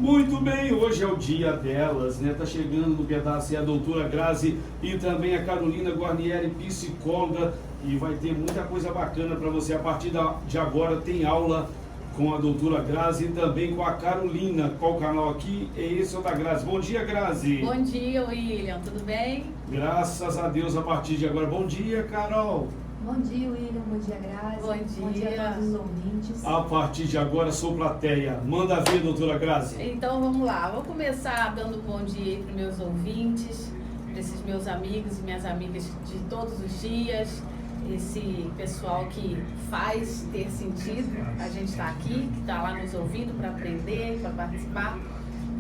Muito bem, hoje é o dia delas, né? Tá chegando no pedaço a doutora Grazi e também a Carolina Guarnieri, psicóloga, e vai ter muita coisa bacana para você. A partir de agora tem aula com a doutora Grazi e também com a Carolina. Qual o canal aqui? É esse ou da Grazi? Bom dia, Grazi. Bom dia, William. Tudo bem? Graças a Deus, a partir de agora. Bom dia, Carol. Bom dia, William. Bom dia, Grazi. Bom dia. Bom dia a todos os ouvintes. A partir de agora, sou plateia. Manda ver, doutora Grazi. Então, vamos lá. Vou começar dando bom dia aí para os meus ouvintes, para esses meus amigos e minhas amigas de todos os dias, esse pessoal que faz ter sentido a gente estar aqui, que está lá nos ouvindo para aprender, para participar.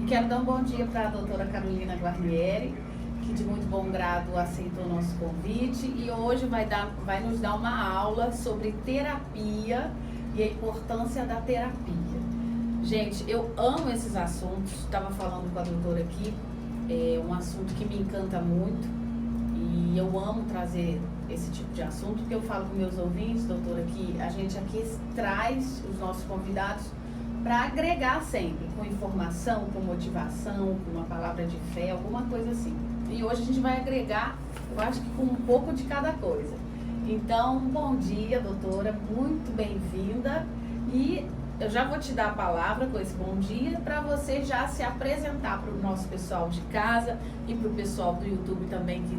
E quero dar um bom dia para a doutora Carolina Guarnieri, que de muito bom grado aceitou o nosso convite e hoje vai nos dar uma aula sobre terapia e a importância da terapia. Gente, eu amo esses assuntos, estava falando com a doutora aqui, é um assunto que me encanta muito e eu amo trazer esse tipo de assunto, porque eu falo com meus ouvintes, doutora, que a gente aqui traz os nossos convidados para agregar sempre, com informação, com motivação, com uma palavra de fé, alguma coisa assim. E hoje a gente vai agregar, eu acho que com um pouco de cada coisa. Então, bom dia, doutora, muito bem-vinda. E eu já vou te dar a palavra com esse bom dia para você já se apresentar para o nosso pessoal de casa e para o pessoal do YouTube também que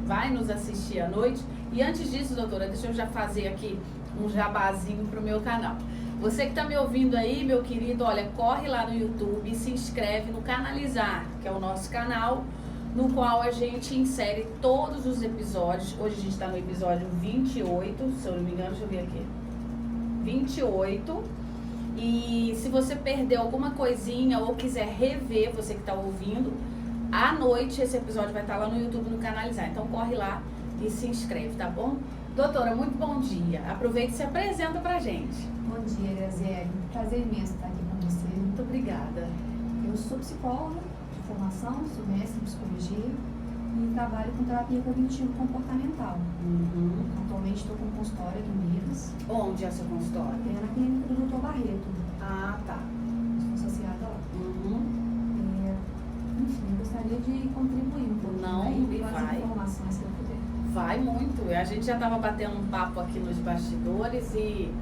vai nos assistir à noite. E antes disso, doutora, deixa eu já fazer aqui um jabazinho para o meu canal. Você que está me ouvindo aí, meu querido, olha, corre lá no YouTube e se inscreve no Canalizar, que é o nosso canal, no qual a gente insere todos os episódios. Hoje a gente está no episódio 28, se eu não me engano, deixa eu ver aqui. 28. E se você perdeu alguma coisinha ou quiser rever, você que está ouvindo, à noite esse episódio vai estar lá no YouTube, no Canalizar. Então corre lá e se inscreve, tá bom? Doutora, muito bom dia. Aproveita e se apresenta pra gente. Bom dia, Graziele. Prazer imenso estar aqui com você. Muito obrigada. Eu sou psicóloga de formação, sou mestre em psicologia e trabalho com terapia cognitivo-comportamental. Atualmente estou com consultório aqui em Minas. Onde é o seu consultório? É na clínica do Dr. Barreto. Ah, tá. Estou associada lá. Enfim, eu gostaria de contribuir um pouco com as informações que eu puder. Vai muito. A gente já estava batendo um papo aqui nos bastidores e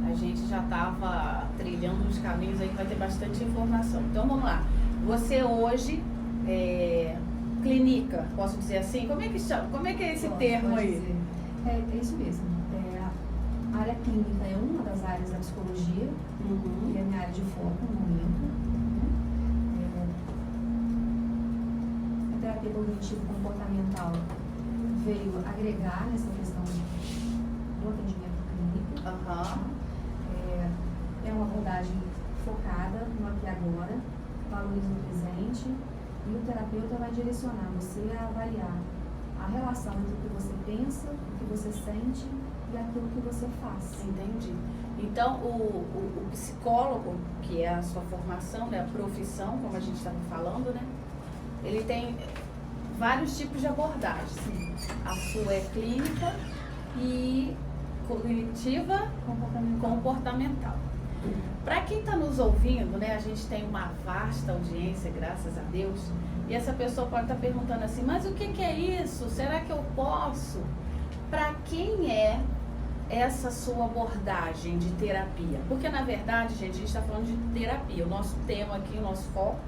a gente já estava trilhando uns caminhos aí que vai ter bastante informação. Então vamos lá. Você hoje clínica, posso dizer assim? Como é que chama? Como é que é esse termo aí? Dizer. É isso mesmo. A área clínica é uma das áreas da psicologia, que é a minha área de foco no momento. A terapia cognitivo-comportamental veio agregar nessa questão do atendimento clínico. É uma abordagem focada no aqui e agora, valoriza o presente, e o terapeuta vai direcionar você a avaliar a relação entre o que você pensa, o que você sente e aquilo que você faz. Entendi. Então, o psicólogo, que é a sua formação, né, a profissão, como a gente estava falando, né, ele tem vários tipos de abordagens. A sua é clínica e cognitiva comportamental. Para quem está nos ouvindo, né, a gente tem uma vasta audiência, graças a Deus, e essa pessoa pode estar perguntando assim, mas o que é isso? Será que eu posso? Para quem é essa sua abordagem de terapia? Porque, na verdade, gente, a gente está falando de terapia. O nosso tema aqui, o nosso foco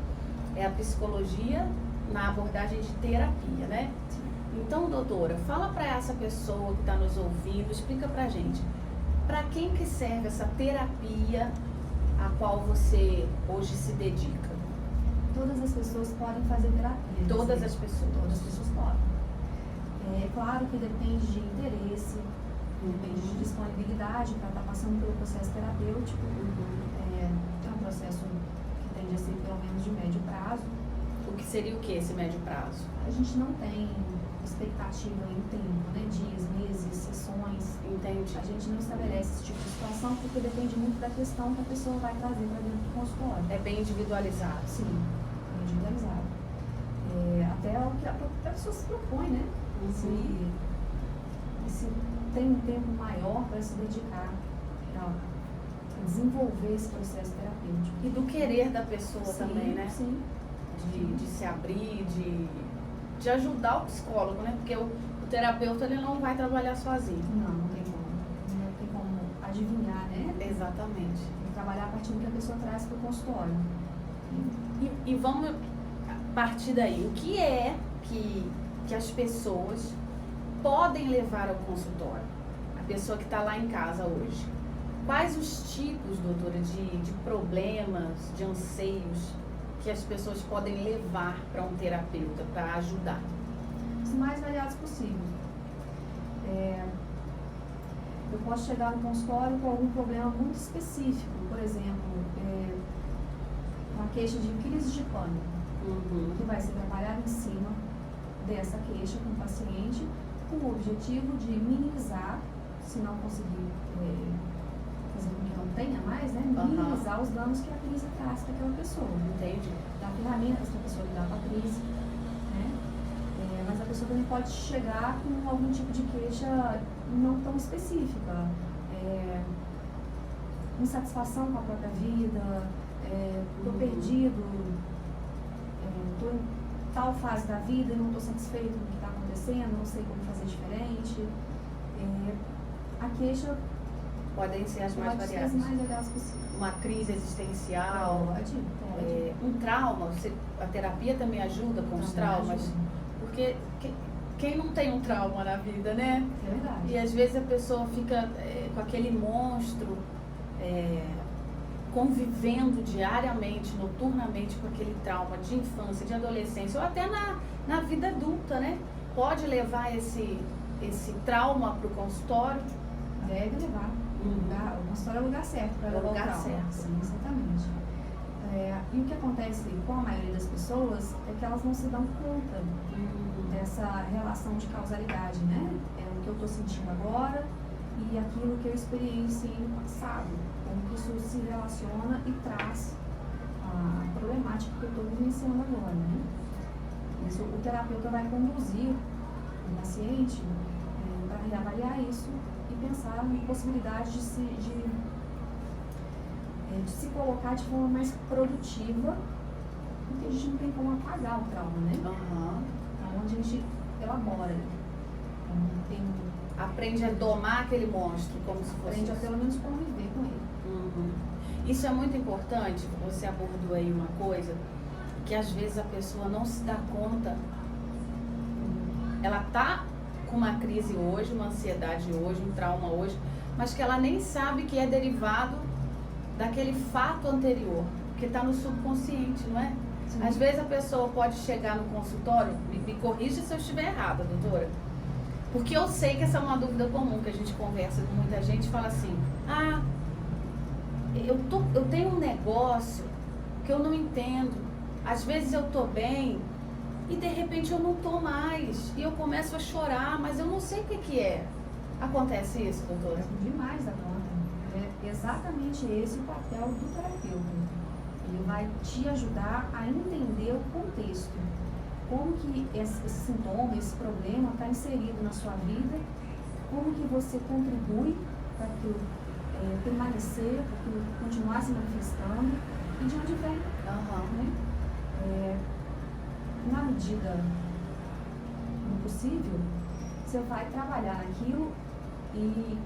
é a psicologia na abordagem de terapia, né? Então, doutora, fala para essa pessoa que está nos ouvindo, explica pra gente, para quem que serve essa terapia a qual você hoje se dedica? Todas as pessoas podem fazer terapia. Todas as pessoas? Todas as pessoas podem. É claro que depende de interesse, depende de disponibilidade para estar passando pelo processo terapêutico. É um processo que tende a ser pelo menos de médio prazo. O que seria o que esse médio prazo? A gente não tem expectativa em tempo, né? Dias, meses, sessões. Entendi. A gente não estabelece esse tipo de situação porque depende muito da questão que a pessoa vai trazer para dentro do consultório. É bem individualizado? Sim, bem individualizado. Até o que a pessoa se propõe, né? Se tem um tempo maior para se dedicar desenvolver esse processo terapêutico. E do querer da pessoa também, né? Sim. De se abrir, de ajudar o psicólogo, né? Porque o terapeuta ele não vai trabalhar sozinho. Não tem como. Não tem como adivinhar, né? Exatamente. E trabalhar a partir do que a pessoa traz para o consultório. E vamos partir daí. O que é que as pessoas podem levar ao consultório? A pessoa que está lá em casa hoje. Quais os tipos, doutora, de problemas, de anseios que as pessoas podem levar para um terapeuta para ajudar? Os mais variados possíveis. Eu posso chegar no consultório com algum problema muito específico, por exemplo, uma queixa de crise de pânico, que vai ser trabalhado em cima dessa queixa com o paciente, com o objetivo de minimizar, se não conseguir fazer com que não tenha mais, né, minimizar os danos que a crise traz para aquela pessoa. Entendi. Dar ferramentas para a pessoa lidar com a crise, né? Mas a pessoa também pode chegar com algum tipo de queixa não tão específica. Insatisfação com a própria vida, estou perdido, estou em tal fase da vida e não estou satisfeito com o que está acontecendo, não sei como fazer diferente. A queixa podem ser as mais variadas. As mais variadas possíveis. Uma crise existencial. Pode. Um trauma. A terapia também ajuda com os traumas. Ajuda. Porque quem não tem um trauma na vida, né? É verdade. E às vezes a pessoa fica com aquele monstro, convivendo diariamente, noturnamente com aquele trauma de infância, de adolescência, ou até na vida adulta, né? Pode levar esse trauma para o consultório? Deve levar. O consultório é o lugar certo para levar o trauma. Certo. Sim, exatamente. E o que acontece com a maioria das pessoas é que elas não se dão conta dessa relação de causalidade, né? O que eu estou sentindo agora e aquilo que eu experienciei no passado. Como que isso se relaciona e traz a problemática que eu estou vivenciando agora, né? Isso, o terapeuta vai conduzir o paciente para reavaliar isso e pensar na possibilidade de se colocar de forma mais produtiva, porque a gente não tem como apagar o trauma, né? Então, onde a gente elabora. Aprende a domar aquele monstro, como se fosse. Aprende a pelo menos conviver com ele. Isso é muito importante. Você abordou aí uma coisa que às vezes a pessoa não se dá conta. Ela tá com uma crise hoje, uma ansiedade hoje, um trauma hoje, mas que ela nem sabe que é derivado daquele fato anterior, que está no subconsciente, não é? Sim. Às vezes a pessoa pode chegar no consultório, me corrija se eu estiver errada, doutora, porque eu sei que essa é uma dúvida comum, que a gente conversa com muita gente e fala assim, eu tenho um negócio que eu não entendo, às vezes eu tô bem e de repente eu não tô mais, e eu começo a chorar, mas eu não sei o que é. Acontece isso, doutora? Demais da conta. É exatamente esse o papel do terapeuta. Ele vai te ajudar a entender o contexto. Como que esse sintoma, esse problema está inserido na sua vida, como que você contribui para aquilo permanecer, para aquilo continuar se manifestando e de onde vem. Né? Na medida do possível, você vai trabalhar naquilo e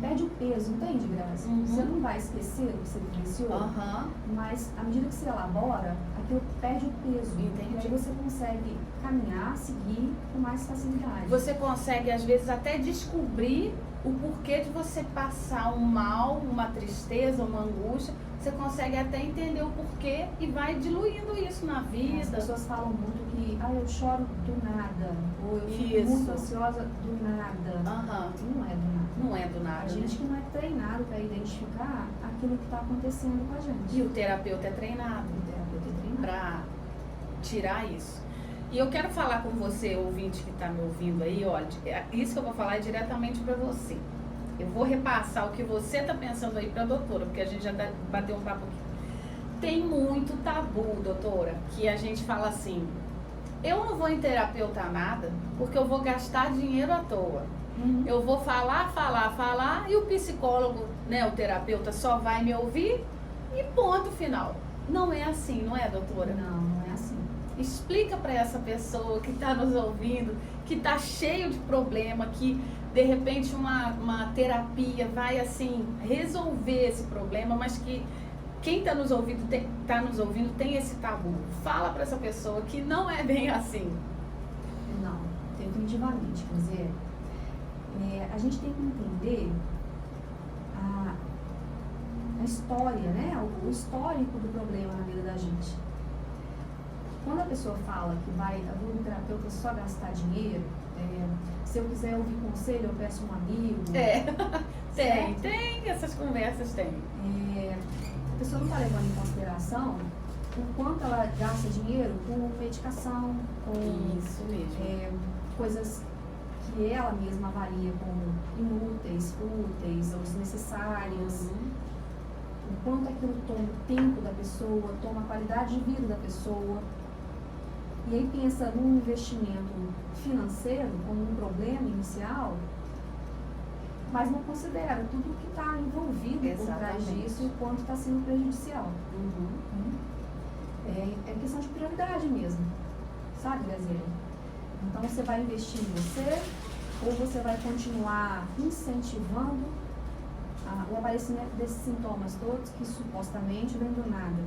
perde o peso, entende, Grazi? Você não vai esquecer o que você vivenciou, mas à medida que você elabora, aquilo perde o peso. Entendi. E aí você consegue caminhar, seguir com mais facilidade. Você consegue, às vezes, até descobrir o porquê de você passar um mal, uma tristeza, uma angústia. Você consegue até entender o porquê e vai diluindo isso na vida. As pessoas falam muito que eu choro do nada, ou eu fico muito ansiosa do nada. Não é do nada. Não é do nada. A gente que não é treinado para identificar aquilo que está acontecendo com a gente. E o terapeuta é treinado. Para tirar isso. E eu quero falar com você, ouvinte que está me ouvindo aí, olha, isso que eu vou falar é diretamente para você. Eu vou repassar o que você está pensando aí para a doutora, porque a gente já bateu um papo aqui. Tem muito tabu, doutora, que a gente fala assim, eu não vou em terapeuta nada, porque eu vou gastar dinheiro à toa. Eu vou falar e o psicólogo, né, o terapeuta só vai me ouvir e ponto final. Não é assim, não é, doutora? Não é assim. Explica para essa pessoa que está nos ouvindo, que está cheio de problema, que de repente uma terapia vai assim resolver esse problema, mas que quem está nos ouvindo tem esse tabu. Fala para essa pessoa que não é bem assim. Não, definitivamente. Quer dizer, a gente tem que entender a história, né? O histórico do problema na vida da gente. Quando a pessoa fala que eu vou no terapeuta só gastar dinheiro, se eu quiser ouvir conselho, eu peço um amigo. Tem, essas conversas tem. A pessoa não está levando em consideração o quanto ela gasta dinheiro com medicação, com isso mesmo. Coisas que ela mesma avalia como inúteis, fúteis ou desnecessárias. O quanto aquilo toma o tempo da pessoa, toma a qualidade de vida da pessoa. E aí pensa num investimento financeiro como um problema inicial, mas não considera tudo que está envolvido por trás disso e o quanto está sendo prejudicial. É questão de prioridade mesmo, sabe, Graziela? Então você vai investir em você ou você vai continuar incentivando o aparecimento desses sintomas todos que supostamente vêm do nada.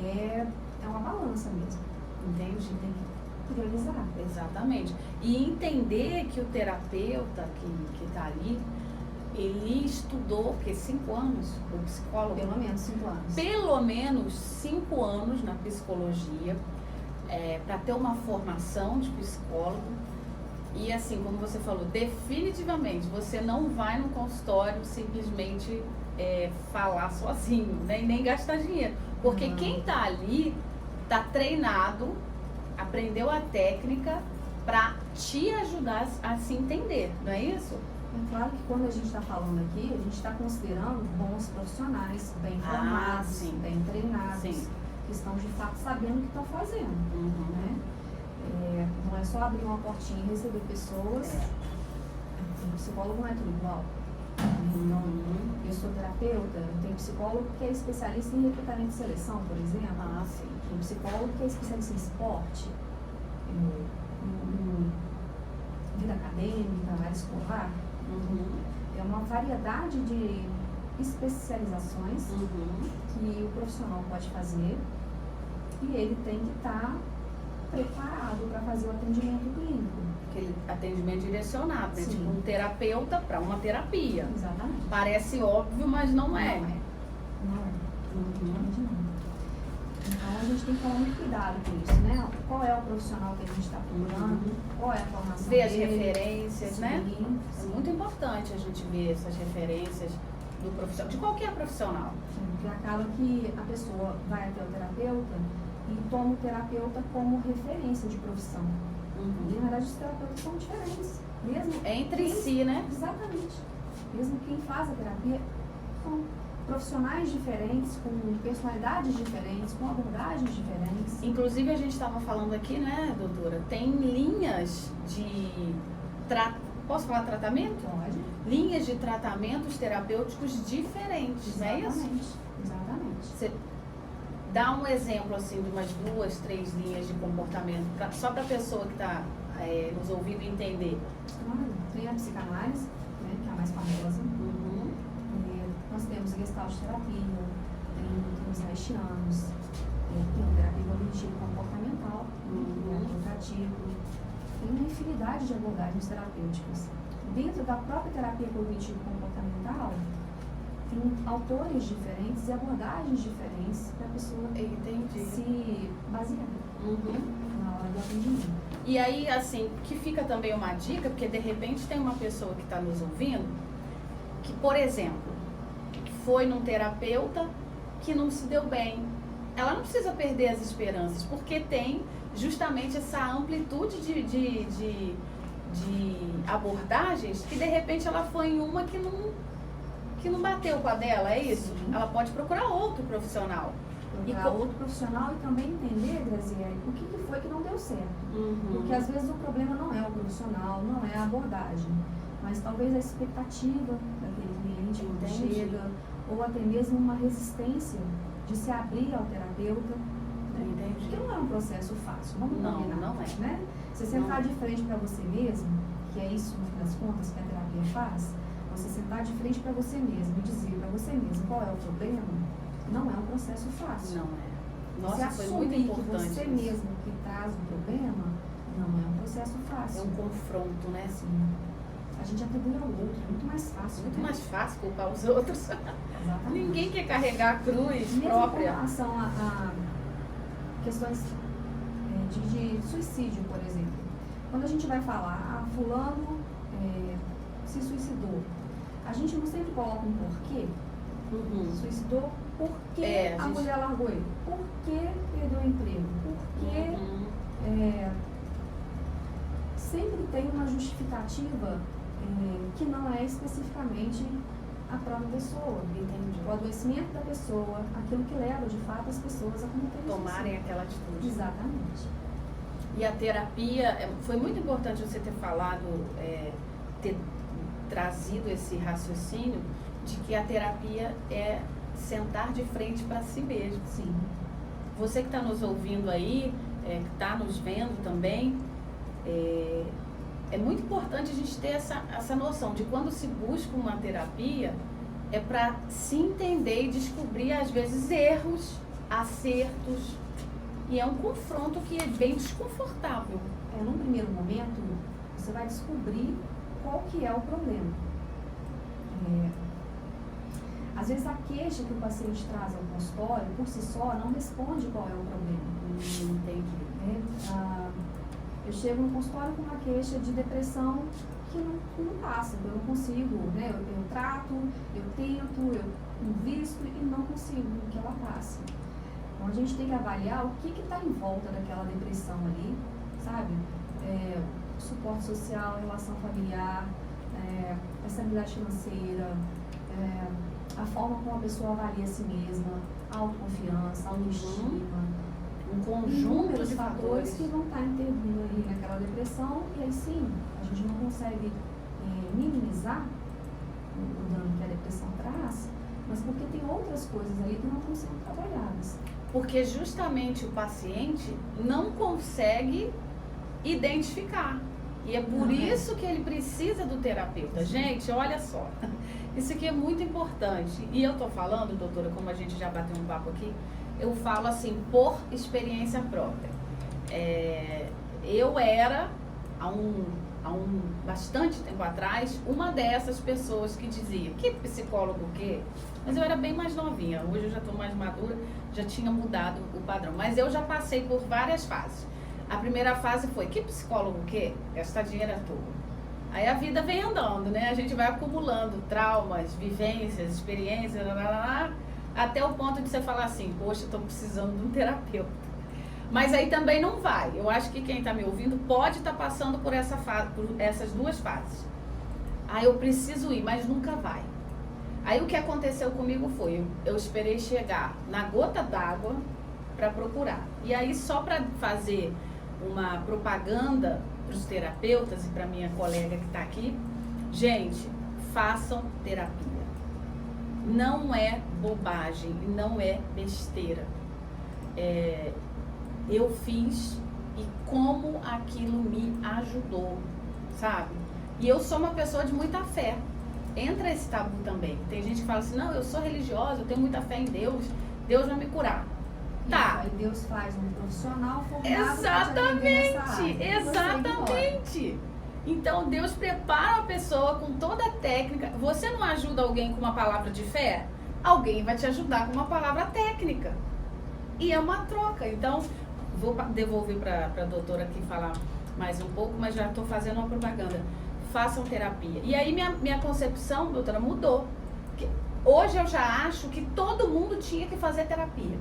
É uma balança mesmo. Entende? Tem que priorizar. Exatamente. E entender que o terapeuta que está ali, ele estudou, porque 5 anos, o psicólogo... Pelo menos 5 anos. Pelo menos 5 anos na psicologia, para ter uma formação de psicólogo. E assim, como você falou, definitivamente, você não vai no consultório simplesmente falar sozinho, né? Nem gastar dinheiro. Porque quem está ali está treinado, aprendeu a técnica para te ajudar a se entender, não é isso? É claro que quando a gente está falando aqui, a gente está considerando bons profissionais, bem formados, bem treinados, que estão de fato sabendo o que estão fazendo, né? Não é só abrir uma portinha e receber pessoas. O psicólogo não é tudo igual. Então, eu sou terapeuta, tenho psicólogo que é especialista em recrutamento e seleção, por exemplo. Tem psicólogo que é especialista em esporte, em vida acadêmica, área escolar. É uma variedade de especializações que o profissional pode fazer e ele tem que estar preparado para fazer o atendimento clínico. Aquele atendimento direcionado, né? Tipo um terapeuta para uma terapia. Exatamente. Parece óbvio, mas não é. Não é. Então a gente tem que tomar muito cuidado com isso, né? Qual é o profissional que a gente está procurando, qual é a formação ver as dele, referências, né? É muito importante a gente ver essas referências do profissional, de qualquer profissional. Porque acaba que a pessoa vai até o terapeuta e toma o terapeuta como referência de profissão. E na verdade os terapeutas são diferentes. Mesmo entre si, né? Exatamente. Mesmo quem faz a terapia são profissionais diferentes, com personalidades diferentes, com abordagens diferentes. Inclusive a gente estava falando aqui, né, doutora? Tem linhas de posso falar tratamento? Pode. Linhas de tratamentos terapêuticos diferentes, não é isso? Exatamente. Você dá um exemplo assim de umas 2, 3 linhas de comportamento, só para a pessoa que está nos ouvindo entender. Tem a psicanálise, né, que é a mais famosa. Nós temos Gestalt terapia, temos haitianos, tem terapia cognitivo-comportamental, educativo. Tem uma infinidade de abordagens terapêuticas. Dentro da própria terapia cognitivo-comportamental, tem autores diferentes e abordagens diferentes para a pessoa se basear na hora do atendimento. E aí, assim, que fica também uma dica, porque de repente tem uma pessoa que está nos ouvindo, que, por exemplo, foi num terapeuta que não se deu bem. Ela não precisa perder as esperanças, porque tem justamente essa amplitude de abordagens que de repente ela foi em uma que não bateu com a dela, é isso? Ela pode procurar outro profissional. procurar outro profissional e também entender, Graziele, o que foi que não deu certo. Porque às vezes o problema não é o profissional, não é a abordagem, mas talvez a expectativa daquele cliente quando chega, ou até mesmo uma resistência de se abrir ao terapeuta. Porque não é um processo fácil, vamos combinar, não é. Né? Você sentar de frente para você mesmo, que é isso, no fim das contas, que a terapia faz, você sentar de frente para você mesmo e dizer para você mesmo qual é o problema, não é um processo fácil. Não é. Nossa, você foi assumir muito importante que você isso. mesmo que traz um problema, não é um processo fácil. É um confronto, né? Sim. A gente atribui ao outro, é muito mais fácil. Muito né? mais fácil culpar os outros. Exatamente. Ninguém quer carregar a cruz Mesmo própria. com relação a questões de suicídio, por exemplo. Quando a gente vai falar, fulano se suicidou, a gente não sempre coloca um porquê. Suicidou porque a mulher largou ele, porque perdeu o emprego, porque sempre tem uma justificativa que não é especificamente a própria pessoa, o adoecimento da pessoa, aquilo que leva de fato as pessoas a cometerem Tomarem aquela atitude. Exatamente. E a terapia, foi muito importante você ter falado, ter trazido esse raciocínio de que a terapia é sentar de frente para si mesmo. Sim. Você que está nos ouvindo aí, que está nos vendo também, é muito importante a gente ter essa noção de quando se busca uma terapia, é para se entender e descobrir, às vezes, erros, acertos, e é um confronto que é bem desconfortável. Num primeiro momento, você vai descobrir qual que é o problema. Às vezes a queixa que o paciente traz ao consultório, por si só, não responde qual é o problema. Entendi. Eu chego no consultório com uma queixa de depressão que não passa, eu não consigo, né? Eu trato, eu tento, eu invisto e não consigo que ela passe. Então a gente tem que avaliar o que está em volta daquela depressão ali, sabe? Suporte social, relação familiar, estabilidade financeira, a forma como a pessoa avalia a si mesma, autoconfiança, autoestima. Um conjunto de fatores que vão estar intervindo ali naquela depressão, e aí sim, a gente não consegue minimizar o dano que a depressão traz, mas porque tem outras coisas ali que não estão sendo trabalhadas. Porque justamente o paciente não consegue identificar. E é por isso que ele precisa do terapeuta. Gente, olha só, isso aqui é muito importante. E eu tô falando, doutora, como a gente já bateu um papo aqui, eu falo assim, por experiência própria. Eu era, há um bastante tempo atrás, uma dessas pessoas que dizia, que psicólogo o quê? Mas eu era bem mais novinha, hoje eu já estou mais madura, já tinha mudado o padrão. Mas eu já passei por várias fases. A primeira fase foi, que psicólogo o quê? Gastar dinheiro à toa. Aí a vida vem andando, né? A gente vai acumulando traumas, vivências, experiências, até o ponto de você falar assim, poxa, estou precisando de um terapeuta. Mas aí também não vai. Eu acho que quem está me ouvindo pode estar passando por essa fase, por essas duas fases. Eu preciso ir, mas nunca vai. Aí o que aconteceu comigo foi, eu esperei chegar na gota d'água para procurar. E aí só para fazer uma propaganda para os terapeutas e para minha colega que está aqui, gente, façam terapia. Não é bobagem, não é besteira. Eu fiz e como aquilo me ajudou, sabe? E eu sou uma pessoa de muita fé. Entra esse tabu também. Tem gente que fala assim, não, eu sou religiosa, eu tenho muita fé em Deus, Deus vai me curar. Tá. Aí Deus faz um profissional formado. Exatamente. Então Deus prepara a pessoa com toda a técnica. Você não ajuda alguém com uma palavra de fé? Alguém vai te ajudar com uma palavra técnica. E é uma troca. Então, vou devolver para a doutora aqui falar mais um pouco, mas já estou fazendo uma propaganda. Façam terapia. E aí minha concepção, doutora, mudou. Hoje eu já acho que todo mundo tinha que fazer terapia.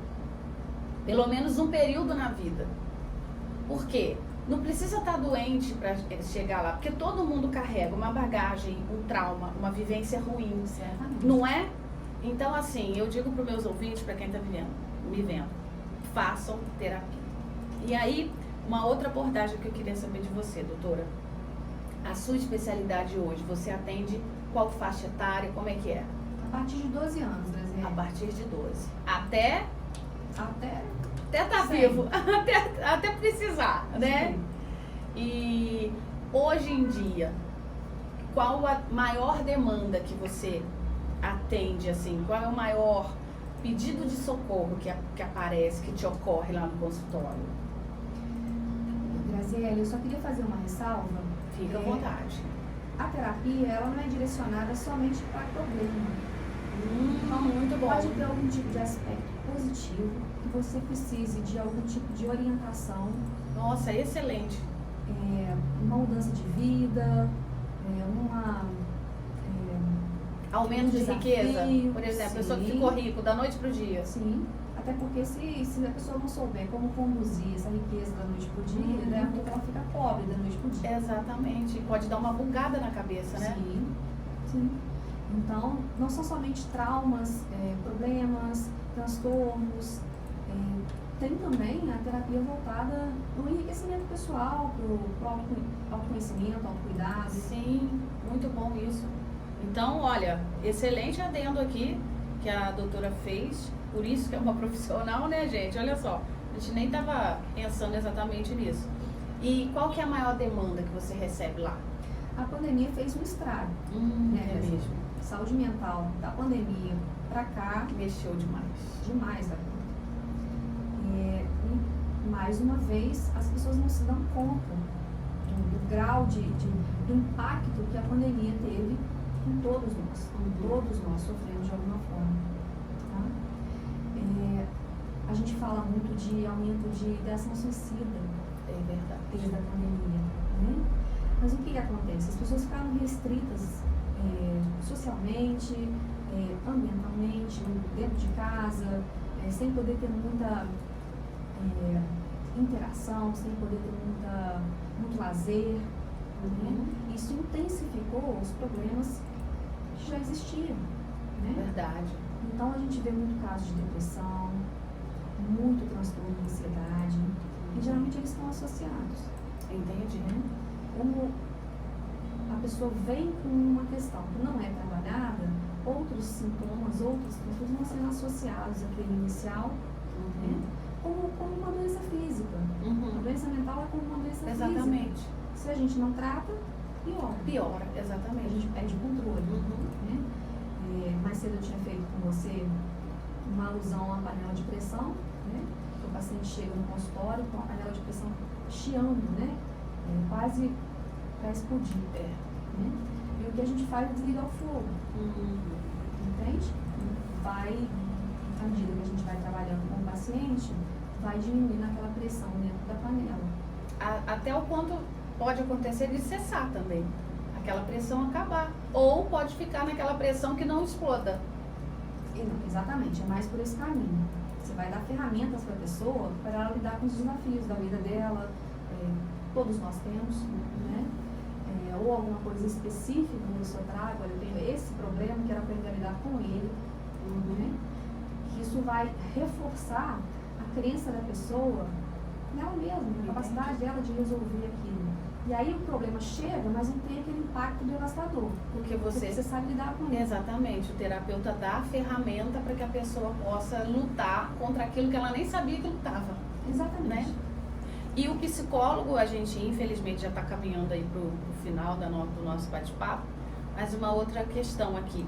Pelo menos um período na vida. Por quê? Não precisa estar doente para chegar lá, porque todo mundo carrega uma bagagem, um trauma, uma vivência ruim. Certamente. Não é? Então, assim, eu digo para os meus ouvintes, para quem está me vendo, façam terapia. E aí, uma outra abordagem que eu queria saber de você, doutora. A sua especialidade hoje, você atende qual faixa etária, como é que é? A partir de 12 anos, Graziele. A partir de 12. Até tá Sim. vivo, até precisar, né? Sim. E hoje em dia, qual a maior demanda que você atende, assim? Qual é o maior pedido de socorro que aparece, que te ocorre lá no consultório? Graziele, eu só queria fazer uma ressalva. Fica à vontade. A terapia, ela não é direcionada somente para problema. Muito bom. Pode ter algum tipo de aspecto positivo, que você precise de algum tipo de orientação, Nossa, excelente. uma mudança de vida, Aumento de desafio, riqueza, por exemplo, a pessoa que sim. ficou rico da noite pro dia. Sim, até porque se a pessoa não souber como conduzir essa riqueza da noite pro dia, né, porque ela fica pobre da noite pro dia. Exatamente. Pode dar uma bugada na cabeça, né? Sim, sim. Então, não são somente traumas, problemas, transtornos, tem também a terapia voltada para o enriquecimento pessoal, para o autoconhecimento, autocuidado. Sim, muito bom isso. Então, olha, excelente adendo aqui que a doutora fez, por isso que é uma profissional, né, gente? Olha só, a gente nem estava pensando exatamente nisso. E qual que é a maior demanda que você recebe lá? A pandemia fez um estrago, né? É mesmo. Saúde mental da pandemia para cá, Mexeu demais. demais da conta. E, mais uma vez, as pessoas não se dão conta do grau do impacto que a pandemia teve em todos nós. Todos nós sofremos de alguma forma. Tá? A gente fala muito de aumento de ideação suicida. É verdade. Desde a pandemia, né? Mas o que acontece? As pessoas ficaram restritas socialmente, ambientalmente, dentro de casa, sem poder ter muita interação, sem poder ter muito lazer. Né? Isso intensificou os problemas que já existiam. Né? Verdade. Então a gente vê muito caso de depressão, muito transtorno de ansiedade, e geralmente eles estão associados. Entendi. Né? Como a pessoa vem com uma questão que não é trabalhada, outros sintomas, outros transtornos vão sendo associados àquele inicial, né? como uma doença física. A doença mental é como uma doença física. Exatamente. Se a gente não trata, piora. Piora, A exatamente. gente perde o controle. Né? Mais cedo eu tinha feito com você uma alusão à panela de pressão. Né? O paciente chega no consultório com a panela de pressão chiando, né? Quase para explodir. Né? E o que a gente faz é desligar o fogo. Entende? À medida que a gente vai trabalhando com o paciente, vai diminuindo aquela pressão dentro da panela. Até o ponto pode acontecer de cessar também. Aquela pressão acabar. Ou pode ficar naquela pressão que não exploda. Exatamente, é mais por esse caminho. Você vai dar ferramentas para a pessoa para ela lidar com os desafios da vida dela. Todos nós temos, né? Ou alguma coisa específica no seu trago, eu tenho esse problema, quero aprender a lidar com ele. Né? Que isso vai reforçar a crença da pessoa nela mesma, na capacidade dela de resolver aquilo. E aí o problema chega, mas não tem aquele impacto devastador. Porque Você sabe lidar com ele. Exatamente, o terapeuta dá a ferramenta para que a pessoa possa lutar contra aquilo que ela nem sabia que lutava. Exatamente. Né? E o psicólogo, a gente infelizmente já está caminhando aí para o final do nosso bate-papo, mas uma outra questão aqui.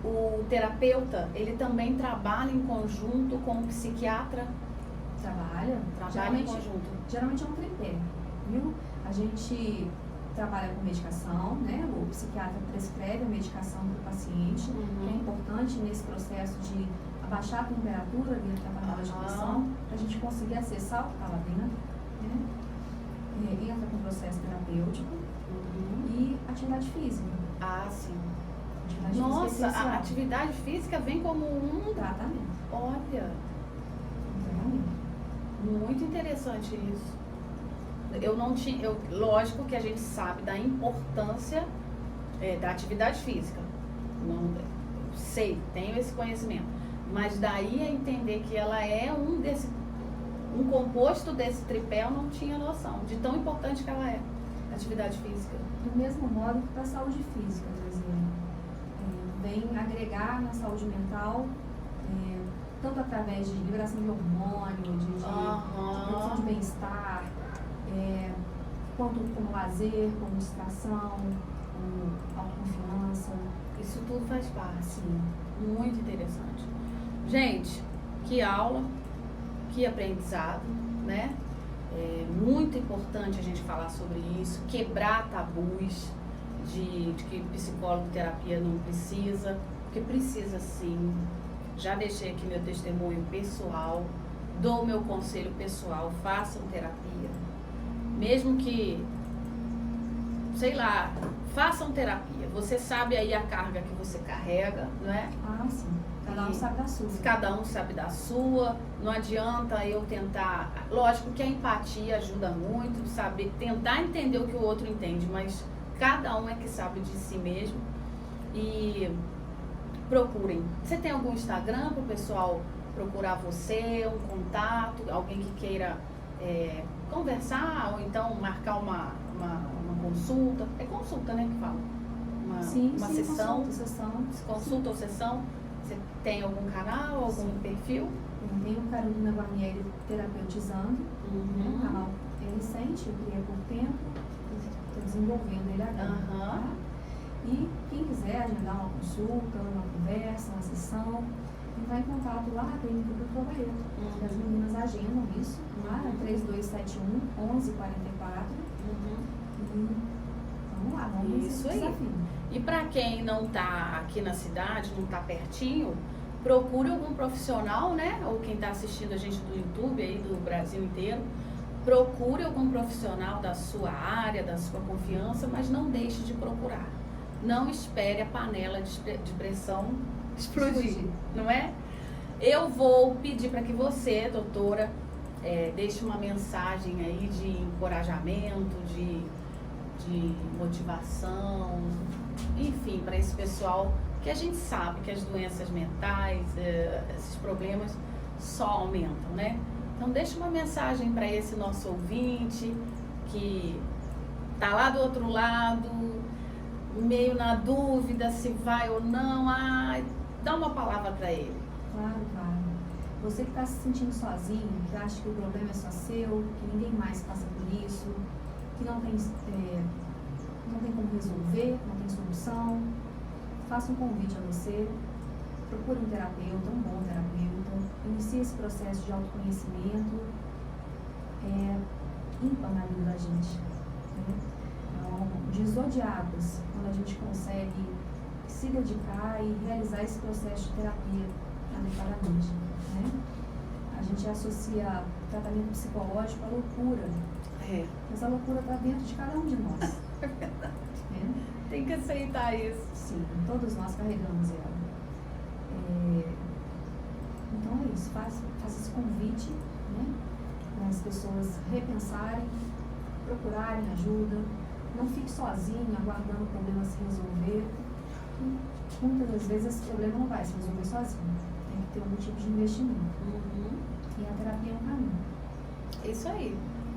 O terapeuta, ele também trabalha em conjunto com o psiquiatra? Trabalha em conjunto. Geralmente é um tripé, viu? A gente trabalha com medicação, né? O psiquiatra prescreve a medicação para o paciente, que é importante nesse processo de abaixar a temperatura dentro da panela de pressão, para a gente conseguir acessar o que está lá dentro. Né? Entra com o processo terapêutico e atividade física. Ah, sim. Atividade Nossa, física essencial. a atividade física vem como um tratamento. Olha, muito interessante isso. Eu não tinha, lógico que a gente sabe da importância da atividade física. Não, sei, tenho esse conhecimento. Mas daí a entender que ela é um composto desse tripé, eu não tinha noção de tão importante que ela é, atividade física. Do mesmo modo que para a saúde física, por exemplo, vem agregar na saúde mental, tanto através de liberação de hormônio, de produção de bem-estar, quanto como lazer, como distração, como autoconfiança. Isso tudo faz parte. Sim. Muito interessante. Gente, que aula, que aprendizado, né? É muito importante a gente falar sobre isso, quebrar tabus de que psicólogo, terapia não precisa, porque precisa sim. Já deixei aqui meu testemunho pessoal, dou meu conselho pessoal, façam terapia. Mesmo que, sei lá, façam terapia. Você sabe aí a carga que você carrega, não é? Ah, sim. Cada um sabe da sua. Cada um sabe da sua. Não adianta eu tentar... Lógico que a empatia ajuda muito, sabe? Tentar entender o que o outro entende, mas cada um é que sabe de si mesmo. E procurem. Você tem algum Instagram para o pessoal procurar você, um contato, alguém que queira conversar ou então marcar uma consulta? É consulta, né, que fala? Uma sessão. Consulta ou sessão. Você tem algum canal, algum perfil? Eu tenho Carolina Guarnieri Terapeutizando, um canal recente, eu criei há pouco tempo, estou desenvolvendo ele agora. Tá? E quem quiser agendar uma consulta, uma conversa, uma sessão, entrar em contato lá na clínica do Provareto. As meninas agendam isso, lá é 3271-1144. E vamos lá, vamos ver esse desafio. E para quem não está aqui na cidade, não está pertinho, procure algum profissional, né? Ou quem está assistindo a gente do YouTube aí do Brasil inteiro, procure algum profissional da sua área, da sua confiança, mas não deixe de procurar. Não espere a panela de pressão explodir, não é? Eu vou pedir para que você, doutora, deixe uma mensagem aí de encorajamento, de motivação, enfim, para esse pessoal que a gente sabe que as doenças mentais, esses problemas só aumentam, né? Então deixa uma mensagem para esse nosso ouvinte que tá lá do outro lado, meio na dúvida se vai ou não. Dá uma palavra para ele. Claro. Você que está se sentindo sozinho, que acha que o problema é só seu, que ninguém mais passa por isso, que não tem como resolver, não tem solução, faça um convite a você, procure um terapeuta, um bom terapeuta, inicie esse processo de autoconhecimento, ímpar na vida da gente. Né? É um divisor de águas, quando a gente consegue se dedicar e realizar esse processo de terapia adequadamente. Né? A gente associa tratamento psicológico à loucura. Mas a loucura está dentro de cada um de nós. É verdade. Tem que aceitar isso. Sim, todos nós carregamos ela. Então é isso, faça esse convite, né, para as pessoas repensarem, procurarem ajuda, não fique sozinho aguardando o problema se resolver. Muitas das vezes esse problema não vai se resolver sozinho, tem que ter algum tipo de investimento. E a terapia é um caminho. Isso aí.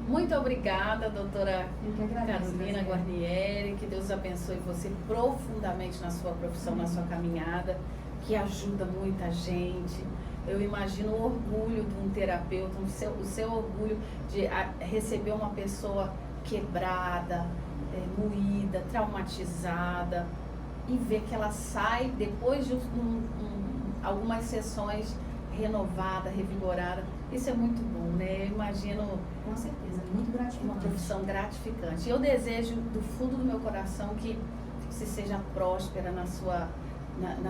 Muito obrigada, doutora Carolina Graziela Guarnieri, que Deus abençoe você profundamente na sua profissão, na sua caminhada, que ajuda muita gente. Eu imagino o orgulho de um terapeuta, o seu orgulho de receber uma pessoa quebrada, moída, traumatizada, e ver que ela sai depois de algumas sessões renovada, revigorada. Isso é muito bom, né? Eu imagino... Com certeza, muito gratificante. Uma profissão gratificante. Eu desejo do fundo do meu coração que você seja próspera nas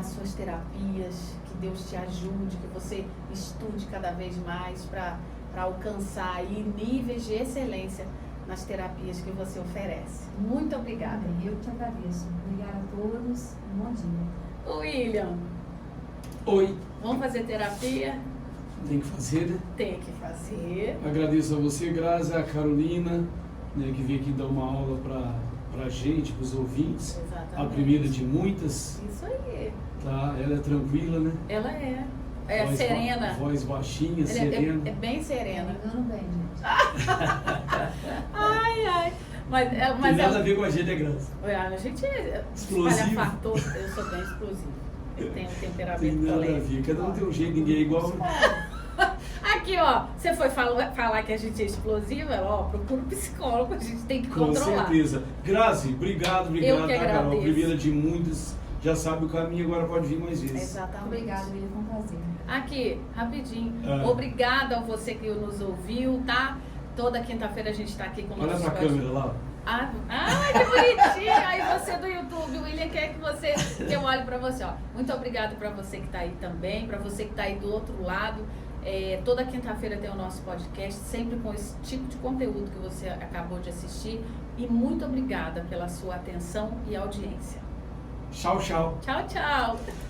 suas terapias, que Deus te ajude, que você estude cada vez mais para alcançar aí níveis de excelência nas terapias que você oferece. Muito obrigada. Eu te agradeço. Obrigada a todos. Um bom dia. William. Oi. Vamos fazer terapia? Tem que fazer, né? Tem que fazer. Agradeço a você, Grazi, a Carolina, né, que veio aqui dar uma aula para pra gente, pros ouvintes. Exatamente. A primeira de muitas. Isso aí. Tá? Ela é tranquila, né? Ela é Voz serena. Voz baixinha, Ela serena. é bem serena. Engano bem, gente. Ai. Mas Tem nada a ver com a gente, é graça. A gente é Explosivo. espalhafatoso. Eu sou bem explosiva. Eu tenho um temperamento Tem nada a leve. ver. Cada um tem um jeito, ninguém é igual. Aqui, ó, você foi falar que a gente é explosiva, ó, procura um psicólogo, a gente tem que Com controlar. certeza. Grazi, obrigado, Eu que tá, Carol? agradeço. Primeira de muitas. Já sabe o caminho, agora pode vir mais vezes. Exatamente. Obrigada, William, foi um prazer. Aqui, rapidinho. Ah. Obrigada a você que nos ouviu, tá? Toda quinta-feira a gente tá aqui com o Olha nosso pra câmera lá. Ah, que bonitinho! Aí você do YouTube, o William quer que eu olhe pra você, ó. Muito obrigada pra você que tá aí também, pra você que tá aí do outro lado. Toda quinta-feira tem o nosso podcast, sempre com esse tipo de conteúdo que você acabou de assistir. E muito obrigada pela sua atenção e audiência. Tchau, tchau. Tchau, tchau!